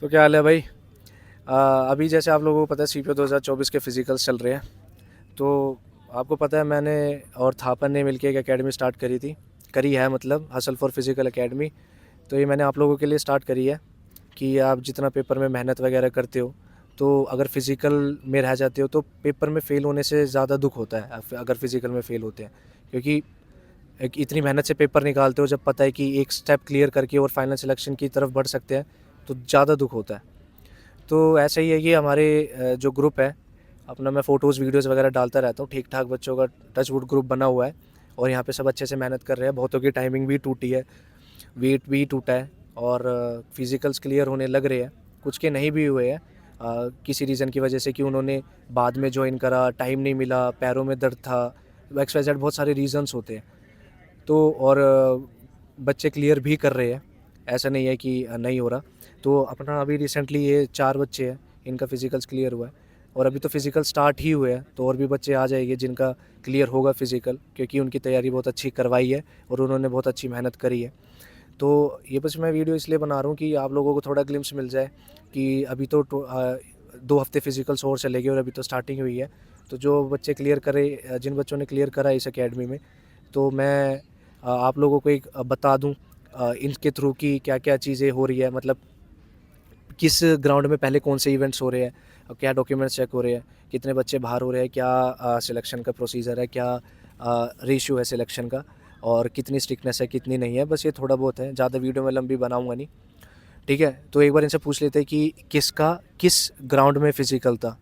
तो क्या हाल है भाई। अभी जैसे आप लोगों को पता है सीपीओ 2024 के फिजिकल्स चल रहे हैं। तो आपको पता है मैंने और थापन ने मिलके एक एकेडमी स्टार्ट करी है मतलब हसल फॉर फिजिकल एकेडमी। तो ये मैंने आप लोगों के लिए स्टार्ट करी है कि आप जितना पेपर में मेहनत वगैरह करते हो, तो अगर फिज़िकल में रह जाते हो तो पेपर में फ़ेल होने से ज़्यादा दुख होता है अगर फिज़िकल में फ़ेल होते हैं। क्योंकि एक इतनी मेहनत से पेपर निकालते हो, जब पता है कि एक स्टेप क्लियर करके और फाइनल सिलेक्शन की तरफ बढ़ सकते हैं, तो ज़्यादा दुख होता है। तो ऐसा ही है कि हमारे जो ग्रुप है अपना, मैं फ़ोटोज़ वीडियोज़ वगैरह डालता रहता हूँ। ठीक ठाक बच्चों का टचवुड ग्रुप बना हुआ है और यहाँ पे सब अच्छे से मेहनत कर रहे हैं। बहुतों की टाइमिंग भी टूटी है, वेट भी टूटा है और फिज़िकल्स क्लियर होने लग रहे हैं। कुछ के नहीं भी हुए हैं किसी रीज़न की वजह से, कि उन्होंने बाद में जॉइन करा, टाइम नहीं मिला, पैरों में दर्द था, एक्स वाई जेड बहुत सारे रीज़न्स होते हैं। तो और बच्चे क्लियर भी कर रहे हैं, ऐसा नहीं है कि नहीं हो रहा। तो अपना अभी रिसेंटली ये 4 बच्चे हैं, इनका फ़िज़िकल्स क्लियर हुआ है और अभी तो फ़िज़िकल स्टार्ट ही हुए हैं। तो और भी बच्चे आ जाएंगे जिनका क्लियर होगा फ़िज़िकल, क्योंकि उनकी तैयारी बहुत अच्छी करवाई है और उन्होंने बहुत अच्छी मेहनत करी है। तो ये बस मैं वीडियो इसलिए बना रहा हूँ कि आप लोगों को थोड़ा ग्लिम्स मिल जाए कि अभी तो 2 हफ्ते फ़िज़िकल्स और चलेंगे और अभी तो स्टार्टिंग हुई है। तो जो बच्चे क्लियर करे, जिन बच्चों ने क्लियर करा इस अकेडमी में, तो मैं आप लोगों को एक बता दूं इनके थ्रू कि क्या क्या चीज़ें हो रही है, मतलब किस ग्राउंड में पहले कौन से इवेंट्स हो रहे हैं और क्या डॉक्यूमेंट्स चेक हो रहे हैं, कितने बच्चे बाहर हो रहे हैं, क्या सिलेक्शन का प्रोसीजर है, क्या रेशियो है सिलेक्शन का, और कितनी स्ट्रिक्टनेस है कितनी नहीं है। बस ये थोड़ा बहुत है, ज़्यादा वीडियो में लंबी बनाऊंगा नहीं। ठीक है, तो एक बार इनसे पूछ लेते हैं कि किसका किस ग्राउंड में फ़िज़िकल था।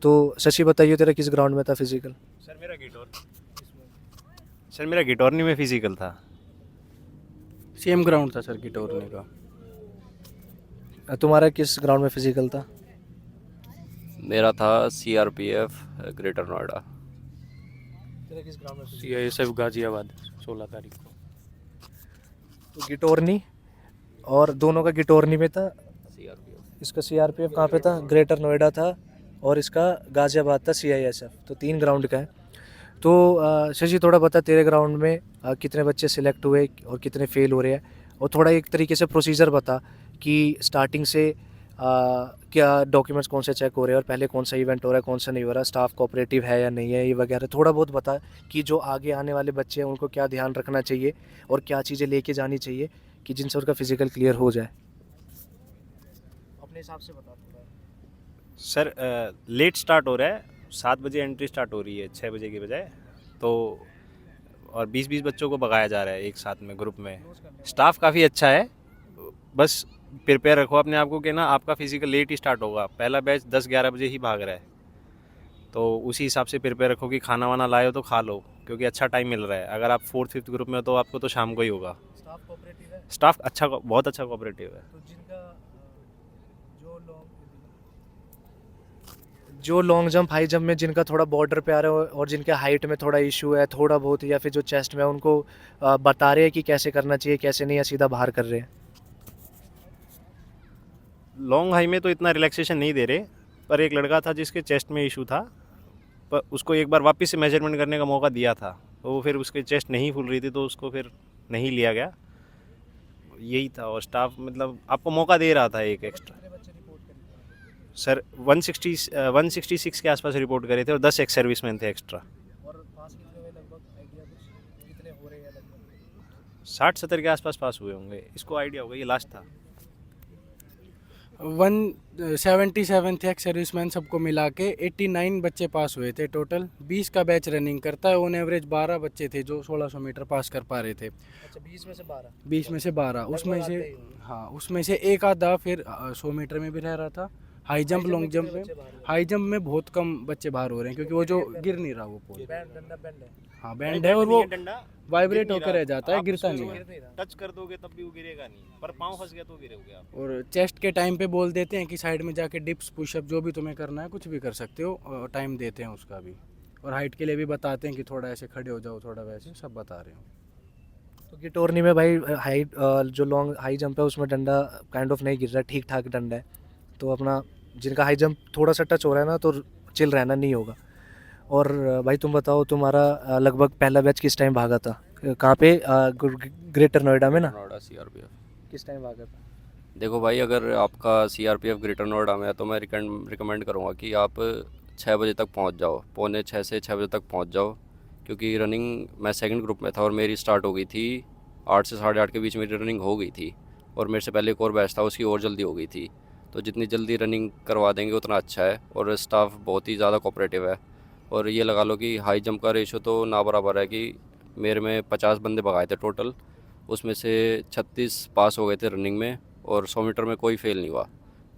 तो शशि बताइए, तेरा किस ग्राउंड में था फ़िज़िकल? सर मेरा गिटोर सर मेरा गिटोरनी में फिजिकल था। सेम ग्राउंड था सर गिटोरने का। तुम्हारा किस ग्राउंड में फ़िज़िकल था? मेरा था सीआरपीएफ ग्रेटर नोएडा। तेरा किस ग्राउंड में फ़िज़िकल? सीआईएसएफ गाजियाबाद 16 तारीख को। तो गिटोरनी, और दोनों का गिटोरनी में था। सीआरपीएफ। इसका सीआरपीएफ कहाँ पे था? ग्रेटर नोएडा था। और इसका गाज़ियाबाद था सीआईएसएफ। तो 3 ग्राउंड का है। तो शशि थोड़ा बता, तेरे ग्राउंड में कितने बच्चे सिलेक्ट हुए और कितने फेल हो रहे हैं, और थोड़ा एक तरीके से प्रोसीजर बता कि स्टार्टिंग से क्या डॉक्यूमेंट्स कौन से चेक हो रहे हैं और पहले कौन सा इवेंट हो रहा है कौन सा नहीं हो रहा, स्टाफ कोऑपरेटिव है या नहीं है, ये वगैरह थोड़ा बहुत बता कि जो आगे आने वाले बच्चे हैं उनको क्या ध्यान रखना चाहिए और क्या चीज़ें लेके जानी चाहिए कि जिनसे उनका फिजिकल क्लियर हो जाए। अपने हिसाब से बता थोड़ा। सर लेट स्टार्ट हो रहा है, 7 बजे एंट्री स्टार्ट हो रही है 6 बजे की बजाय। तो और 20-20 बच्चों को भगाया जा रहा है एक साथ में ग्रुप में। स्टाफ काफ़ी अच्छा है, बस प्रिपेयर रखो अपने आप को कि ना आपका फिजिकल लेट ही स्टार्ट होगा। पहला बैच 10-11 बजे ही भाग रहा है, तो उसी हिसाब से प्रिपेयर रखो कि खाना वाना लाए हो तो खा लो, क्योंकि अच्छा टाइम मिल रहा है। अगर आप 4th-5th ग्रुप में हो तो आपको तो शाम को ही होगा। स्टाफ कोऑपरेटिव है? स्टाफ अच्छा, बहुत अच्छा कोऑपरेटिव है। तो जिनका जो लॉन्ग जंप हाई जंप में जिनका थोड़ा बॉर्डर पे आ रहा है और जिनके हाइट में थोड़ा इशू है थोड़ा बहुत, या फिर जो चेस्ट में है, उनको बता रहे हैं कि कैसे करना चाहिए कैसे नहीं, या सीधा बाहर कर रहे हैं? लॉन्ग हाई में तो इतना रिलैक्सेशन नहीं दे रहे, पर एक लड़का था जिसके चेस्ट में इशू था, पर उसको एक बार वापस से मेजरमेंट करने का मौका दिया था, तो वो फिर उसके चेस्ट नहीं फूल रही थी तो उसको फिर नहीं लिया गया। यही था। और स्टाफ मतलब आपको मौका दे रहा था एक एक्स्ट्रा। सर 166 के आसपास रिपोर्ट करे थे और 10 एक्स सर्विसमैन थे एक्स्ट्रा। और पास कितने हुए लगभग, आइडिया कुछ कितने हो रहे हैं लगभग? 60-70 के आसपास पास हुए होंगे, इसको आइडिया होगा, ये लास्ट था। 177 थे एक्स सर्विसमैन, सबको मिला के 89 बच्चे पास हुए थे टोटल। 20 का बैच रनिंग करता है, ऑन एवरेज 12 बच्चे थे जो 1600 मीटर पास कर पा रहे थे। अच्छा, 20 में से 12? 20 में से 12, उसमें लगभग से आते ही होंगे। हाँ उसमें से एक आधा फिर 100 मीटर में भी रह रहा था। हाई जंप जंप में लॉन्ग जंप कितने में, बच्चे बाहर हुए? हाई जंप में बहुत कम बच्चे बाहर हो रहे हैं क्योंकि वो जो गिर नहीं रहा वो पोल। बैंड, डंडा बैंड है? हाँ बैंड है और वो डंडा वाइब्रेट होकर रह जाता है, गिरता नहीं है। गिर नहीं रहा? टच कर दोगे तब भी वो गिरेगा नहीं, पर पाँव फंस गया तो गिरोगे आप। और चेस्ट के टाइम पे बोल देते हैं कि साइड में जाके डिप्स पुशअप जो भी तुम्हें करना है कुछ भी कर सकते हो, और टाइम देते हैं उसका भी। और हाइट के लिए भी बताते हैं कि थोड़ा ऐसे खड़े हो जाओ, थोड़ा वैसे, सब बता रहे हो। तो गिटोरनी में भाई हाइट, जो लॉन्ग हाई जंप है उसमें डंडा काइंड ऑफ नहीं गिर रहा, ठीक ठाक डंडा है। तो अपना जिनका हाई जंप थोड़ा सा टच हो रहा है ना, तो चिल रहना नहीं होगा। और भाई तुम बताओ, तुम्हारा लगभग पहला बैच किस टाइम भागा था? कहाँ पे? ग्रेटर नोएडा में ना? नोएडा सीआरपीएफ। किस टाइम भागा था? देखो भाई, अगर आपका सीआरपीएफ ग्रेटर नोएडा में है तो मैं रिकमेंड करूँगा कि आप 6 बजे तक पहुँच जाओ, पौने 6 से 6 बजे तक पहुँच जाओ। क्योंकि रनिंग मैं सेकंड ग्रुप में था और मेरी स्टार्ट हो गई थी 8 से 8:30 के बीच मेरी रनिंग हो गई थी। और मेरे से पहले एक और बैच था, उसकी और जल्दी हो गई थी। तो जितनी जल्दी रनिंग करवा देंगे उतना अच्छा है। और स्टाफ बहुत ही ज़्यादा कोऑपरेटिव है। और ये लगा लो कि हाई जंप का रेशो तो ना बराबर है कि मेरे में 50 बंदे भगाए थे टोटल, उसमें से 36 पास हो गए थे रनिंग में और 100 मीटर में कोई फेल नहीं हुआ।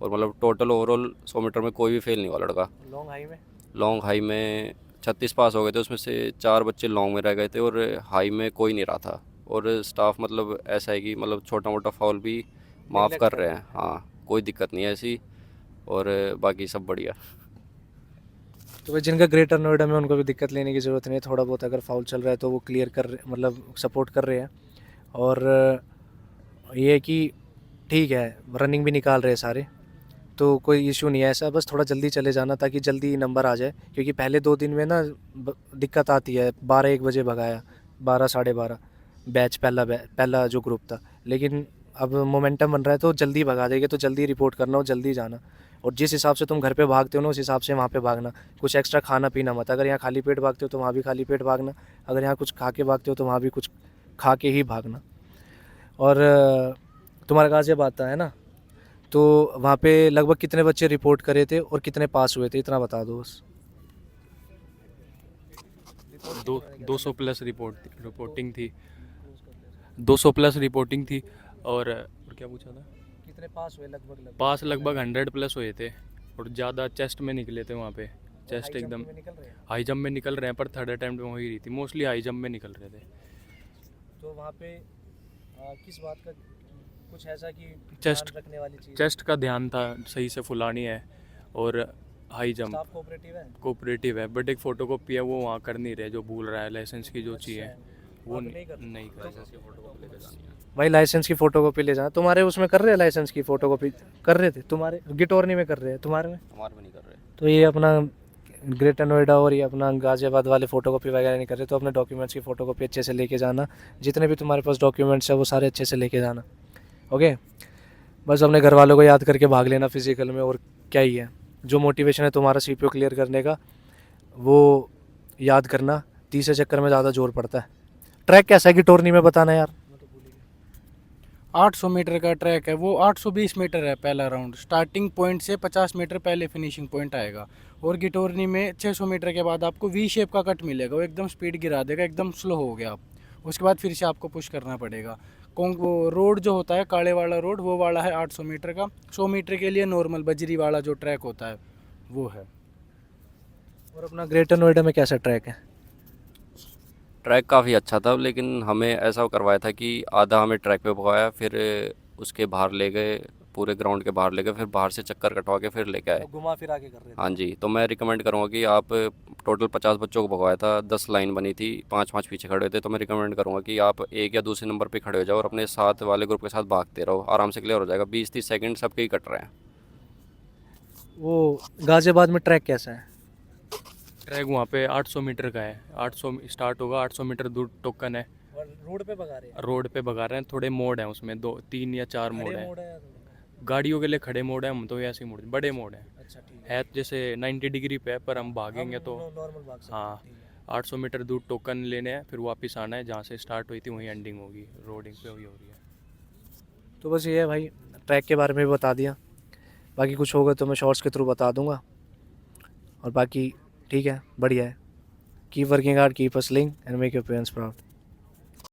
और मतलब टोटल ओवरऑल 100 मीटर में कोई भी फेल नहीं हुआ लड़का। लॉन्ग हाई में लॉन्ग हाई में 36 पास हो गए थे, उसमें से 4 बच्चे लॉन्ग में रह गए थे और हाई में कोई नहीं रहा था। और स्टाफ मतलब ऐसा है कि मतलब छोटा मोटा फाउल भी माफ़ कर रहे हैं। हाँ, कोई दिक्कत नहीं है ऐसी। और बाकी सब बढ़िया। तो भाई जिनका ग्रेटर नोएडा में उनको भी दिक्कत लेने की ज़रूरत नहीं है। थोड़ा बहुत अगर फाउल चल रहा है तो वो क्लियर कर रहे, मतलब सपोर्ट कर रहे हैं। और ये है कि ठीक है, रनिंग भी निकाल रहे हैं सारे, तो कोई इशू नहीं है ऐसा। बस थोड़ा जल्दी चले जाना ताकि जल्दी नंबर आ जाए, क्योंकि पहले 2 दिन में ना दिक्कत आती है। 12-1 बजे भगाया, 12 साढ़े 12 बैच, पहला जो ग्रुप था। लेकिन अब मोमेंटम बन रहा है तो जल्दी भगा देंगे, तो जल्दी रिपोर्ट करना और जल्दी जाना। और जिस हिसाब से तुम घर पे भागते हो ना, उस हिसाब से वहाँ पे भागना। कुछ एक्स्ट्रा खाना पीना मत। अगर यहाँ खाली पेट भागते हो तो वहाँ भी खाली पेट भागना। अगर यहाँ कुछ खा के भागते हो तो वहाँ भी कुछ खा के ही भागना। और तुम्हारा गाजियाबाद था है ना, तो वहाँ पे लगभग कितने बच्चे रिपोर्ट करे थे और कितने पास हुए थे, इतना बता दो बस। 200 प्लस रिपोर्टिंग थी। 200 प्लस रिपोर्टिंग थी। और क्या पूछा था? कितने पास हुए लगभग? पास लगभग 100 प्लस हुए थे। और ज़्यादा चेस्ट में निकले थे वहाँ पे। चेस्ट एकदम हाई जंप में निकल रहे हैं, पर थर्ड अटैम्प्ट में हो ही रही थी। मोस्टली हाई जंप में निकल रहे थे। तो वहाँ पे किस बात का कुछ ऐसा कि चेस्ट ध्यान रखने वाली चीज़? चेस्ट का ध्यान था, सही से फुलानी है। और हाई जंप स्टाफ कोऑपरेटिव है? कोऑपरेटिव है, बट एक फ़ोटोकॉपी है वो वहाँ कर नहीं रहे, जो भूल रहा है। लाइसेंस की जो चीज़ है वो वहाँ पे नहीं कर नहीं कर रहे। भाई लाइसेंस की फ़ोटोकॉपी ले जाना। तुम्हारे उसमें कर रहे हैं, लाइसेंस की फ़ोटोकॉपी कर रहे थे? तुम्हारे गिटोरनी में कर रहे हैं, तुम्हारे में? हमारे में नहीं कर रहे। तो ये अपना ग्रेटर नोएडा और ये अपना गाजियाबाद वाले फ़ोटोकॉपी वगैरह नहीं कर रहे, तो अपने डॉक्यूमेंट्स की फ़ोटोकॉपी अच्छे से लेके जाना। जितने भी तुम्हारे पास डॉक्यूमेंट्स है वो सारे अच्छे से लेके जाना। ओके, बस अपने घर वालों को याद करके भाग लेना फिजिकल में, और क्या ही है। जो मोटिवेशन है तुम्हारा सीपीओ क्लियर करने का, वो याद करना। तीसरे चक्कर में ज़्यादा जोर पड़ता है। ट्रैक कैसा है कि टोरनी में बताना यार। 800 मीटर का ट्रैक है वो। 820 मीटर है पहला राउंड। स्टार्टिंग पॉइंट से 50 मीटर पहले फिनिशिंग पॉइंट आएगा। और गिटोरनी में 600 मीटर के बाद आपको वी शेप का कट मिलेगा। वो एकदम स्पीड गिरा देगा, एकदम स्लो हो गया आप। उसके बाद फिर से आपको पुश करना पड़ेगा। वो रोड जो होता है काले वाला रोड, वो वाला है 800 मीटर का। 100 मीटर के लिए नॉर्मल बजरी वाला जो ट्रैक होता है वो है। और अपना ग्रेटर नोएडा में कैसा ट्रैक है? ट्रैक काफ़ी अच्छा था, लेकिन हमें ऐसा करवाया था कि आधा हमें ट्रैक पे भगाया, फिर उसके बाहर ले गए, पूरे ग्राउंड के बाहर ले गए, फिर बाहर से चक्कर कटवा के फिर लेके आए। घुमा फिरा के कर रहे थे? हाँ जी, तो मैं रिकमेंड करूँगा कि आप टोटल 50 बच्चों को भगवाया था, 10 लाइन बनी थी, 5-5 पीछे खड़े थे। तो मैं रिकमेंड करूँगा कि आप एक या दूसरे नंबर पे खड़े हो जाओ और अपने साथ वाले ग्रुप के साथ भागते रहो, आराम से क्लियर हो जाएगा। 20-30 सेकंड सबके ही कट रहे हैं। वो गाजियाबाद में ट्रैक कैसा है? ट्रैक वहाँ पे 800 मीटर का है। 800 स्टार्ट होगा, 800 मीटर दूर टोकन है। और रोड पे भगा रहे हैं? रोड पे भगा रहे हैं। थोड़े मोड़ हैं उसमें, 2-3 या 4 मोड़ खड़े हैं। मोड़ है? गाड़ियों के लिए खड़े मोड़ हैं, हम तो ऐसे ही मोड़, बड़े मोड़ हैं। अच्छा ठीक है जैसे 90 डिग्री पे है, पर हम भागेंगे तो नॉर्मल भाग सकते हैं। हाँ, ठीक है। 800 मीटर दूर टोकन लेने हैं, फिर वापस आना है। जहाँ से स्टार्ट हुई थी वहीं एंडिंग होगी, रोडिंग पे हुई हो रही है। तो बस ये है भाई, ट्रैक के बारे में भी बता दिया। बाकी कुछ होगा तो मैं शॉर्ट्स के थ्रू बता दूंगा। और बाकी ठीक है, बढ़िया है। Keep working hard, keep hustling and make your parents proud.